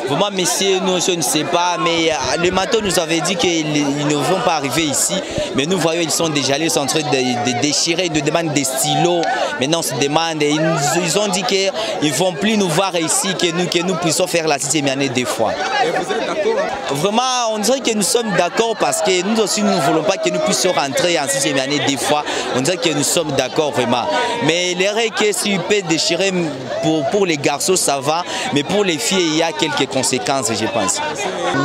Vraiment, messieurs, nous, je ne sais pas, mais le matin nous avait dit qu'ils ne vont pas arriver ici. Mais nous voyons, ils sont déjà allés, ils sont en train de déchirer, ils nous demandent des stylos. Maintenant, on se demande, et ils ont dit qu'ils ne vont plus nous voir ici, que nous puissions faire la 6e année des fois. Et vous êtes d'accord? Vraiment, on dirait que nous sommes d'accord parce que nous aussi, nous ne voulons pas que nous puissions rentrer en 6e année des fois. On dirait que nous sommes d'accord vraiment. Mais les règles, s'ils peuvent déchirer pour les garçons, ça va. Mais pour les filles, il y a quelques conséquences, je pense.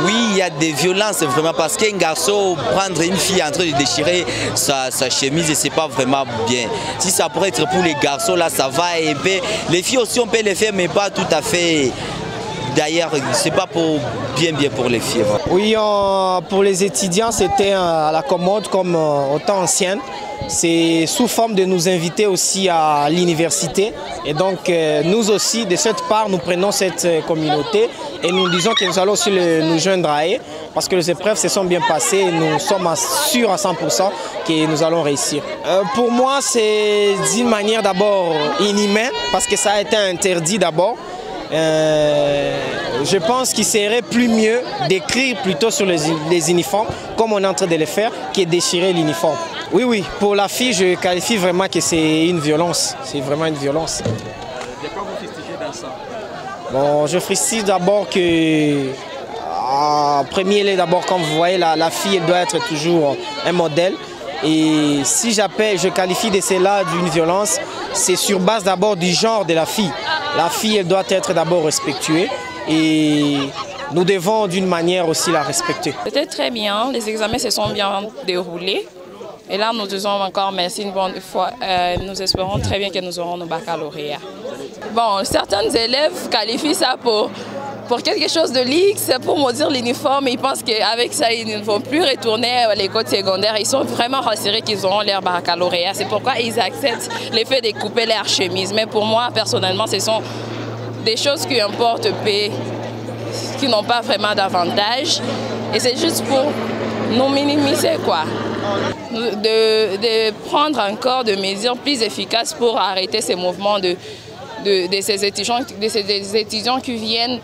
Oui, il y a des violences vraiment parce qu'un garçon, prendre une fille en train de déchirer sa chemise, c'est pas vraiment bien. Si ça pourrait être pour les garçons, là, ça va. Et puis, les filles aussi, on peut les faire, mais pas tout à fait. D'ailleurs, c'est pas bien pour les filles. Oui, pour les étudiants, c'était à la commode comme au temps ancien. C'est sous forme de nous inviter aussi à l'université. Et donc, nous aussi, de cette part, nous prenons cette communauté et nous disons que nous allons aussi nous joindre à eux parce que les épreuves se sont bien passées et nous sommes sûrs à 100% que nous allons réussir. Pour moi, c'est d'une manière d'abord inhumaine parce que ça a été interdit d'abord. Je pense qu'il serait plus mieux d'écrire plutôt sur les uniformes, comme on est en train de le faire, que déchirer l'uniforme. Oui, oui, pour la fille, je qualifie vraiment que c'est une violence. C'est vraiment une violence. De quoi vous fustigez dans ça? Bon, je fustige d'abord que, en premier lieu, d'abord, comme vous voyez, la fille, elle doit être toujours un modèle. Et si je qualifie de cela d'une violence, c'est sur base d'abord du genre de la fille. La fille, elle doit être d'abord respectuée et nous devons d'une manière aussi la respecter. C'était très bien, les examens se sont bien déroulés. Et là, nous disons encore merci une bonne fois. Nous espérons très bien que nous aurons nos baccalauréats. Bon, certains élèves qualifient ça pour quelque chose de luxe, pour maudire l'uniforme. Ils pensent qu'avec ça, ils ne vont plus retourner à l'école secondaire. Ils sont vraiment rassurés qu'ils auront leur baccalauréat. C'est pourquoi ils acceptent le fait de couper leur chemise. Mais pour moi, personnellement, ce sont des choses qui importent peu, qui n'ont pas vraiment d'avantage. Et c'est juste pour nous minimiser, quoi. De prendre encore des mesures plus efficaces pour arrêter ces mouvements de ces étudiants qui viennent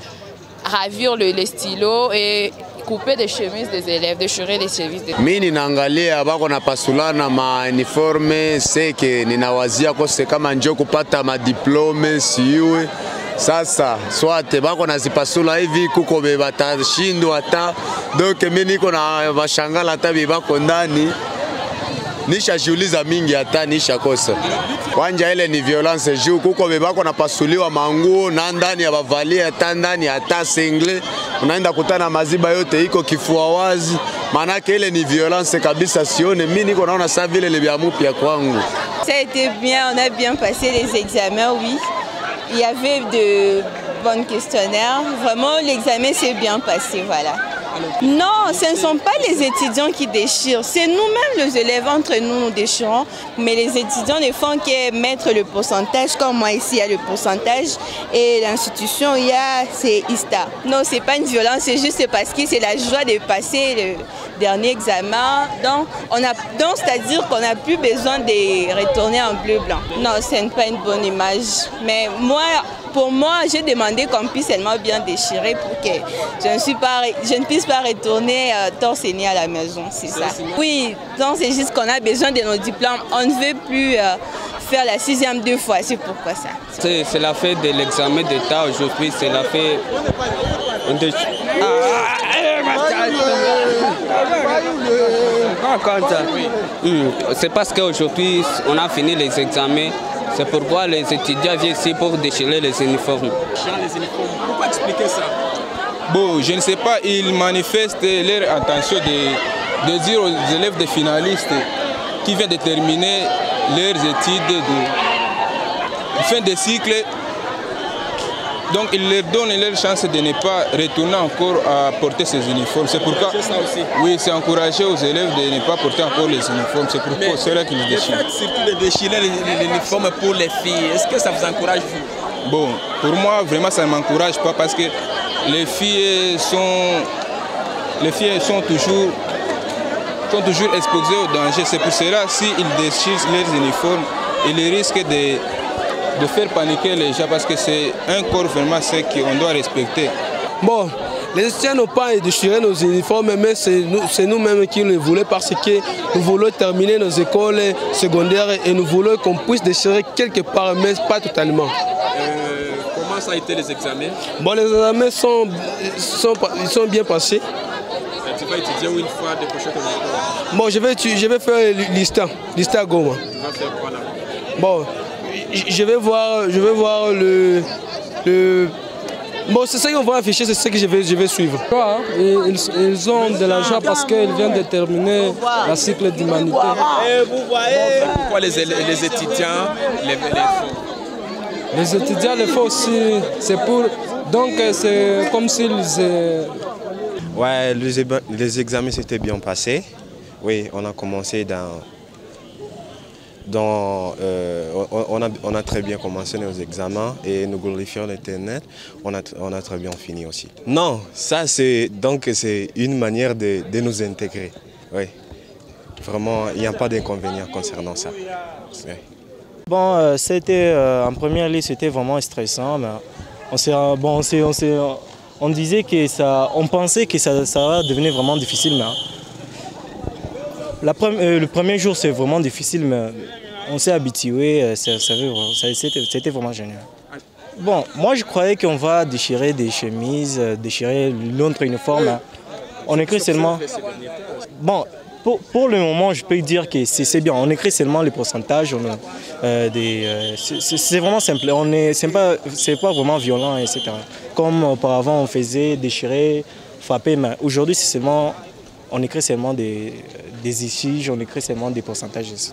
ravir les stylos et couper des chemises des élèves, déchirer les chemises des élèves. Mimi ninaangalia bako na pasulana ma uniforme seke ninawazia kose kama njoo kupata madiplome siwe sasa swate bako nazipasula hivi kuko bebatashindwa hata donc mimi niko na mashangala hata bibako ndani nishajiuliza mingi hata nishakosa. Kwanja ile ni violence juu kuko bebako napasuliwa manguo na ndani ya bavalia hata ndani hata single unaenda kutana maziba yote iko kifua wazi, manake ile ni violence kabisa. Sione mimi niko naona ça vile le bia mupya kwangu. Ça a été bien, on a bien passé les examens, oui. Il y avait de bons questionnaires. Vraiment, l'examen s'est bien passé, voilà. Non, ce ne sont pas les étudiants qui déchirent, c'est nous-mêmes les élèves, entre nous, nous déchirons, mais les étudiants ne font que mettre le pourcentage, comme moi ici il y a le pourcentage, et l'institution c'est ISTA. Non, ce n'est pas une violence, c'est juste parce que c'est la joie de passer le dernier examen, donc c'est-à-dire qu'on n'a plus besoin de retourner en bleu-blanc. Non, ce n'est pas une bonne image, mais pour moi, j'ai demandé qu'on puisse seulement bien déchirer pour que je ne puisse pas retourner torse nu à la maison, c'est ça. Oui, donc c'est juste qu'on a besoin de nos diplômes. On ne veut plus faire la 6e 2 fois, c'est pourquoi ça. C'est la fête de l'examen d'État aujourd'hui, c'est la fête... C'est parce qu'aujourd'hui, on a fini les examens. C'est pourquoi les étudiants viennent ici pour déchirer les uniformes. Pourquoi expliquer ça? Bon, je ne sais pas, ils manifestent leur intention de dire aux élèves des finalistes qui viennent de terminer leurs études de fin de cycle. Donc ils leur donnent leur chance de ne pas retourner encore à porter ces uniformes. C'est pourquoi, oui, c'est encourager aux élèves de ne pas porter encore les uniformes. C'est pourquoi c'est là qu'ils déchirent. Surtout de déchirer les uniformes pour les filles. Est-ce que ça vous encourage vous? Bon, pour moi, vraiment, ça ne m'encourage pas parce que les filles sont toujours sont toujours exposés au danger. C'est pour cela, s'ils déchirent leurs uniformes, ils risquent de faire paniquer les gens parce que c'est un corps vraiment qu'on doit respecter. Bon, les étudiants n'ont pas déchiré nos uniformes, mais c'est nous-mêmes qui le voulons parce que nous voulons terminer nos écoles secondaires et nous voulons qu'on puisse déchirer quelque part, mais pas totalement. Comment ça a été les examens? Bon, les examens sont bien passés. Tu vas étudier une fois de prochaine année? Bon, je vais faire l'ISTA Goma. Tu vas faire quoi là? Bon, je vais voir le bon, c'est ça qu'on va afficher, c'est ce que je vais suivre. Ils ont de l'argent parce qu'ils viennent de terminer la cycle d'humanité. Pourquoi les étudiants les font? Les étudiants le font aussi, c'est pour... Donc c'est comme s'ils... Ouais, les examens s'étaient bien passés. Oui, on a commencé on a très bien commencé nos examens et nous glorifions l'Internet. On a très bien fini aussi. Non, ça c'est une manière de nous intégrer. Oui. Vraiment, il n'y a pas d'inconvénient concernant ça. Oui. Bon, en première liste, c'était vraiment stressant. Mais on disait que on pensait que ça va devenir vraiment difficile. Mais le premier jour, c'est vraiment difficile, mais on s'est habitué. C'était vraiment génial. Bon, moi, je croyais qu'on va déchirer des chemises, déchirer notre uniforme. On écrit seulement... Bon, pour le moment, je peux dire que c'est bien. On écrit seulement les pourcentages. C'est vraiment simple. C'est pas vraiment violent, etc. Comme auparavant, on faisait déchirer, frapper. Mais aujourd'hui, c'est seulement... On écrit seulement des ici, on écrit seulement des pourcentages, etc.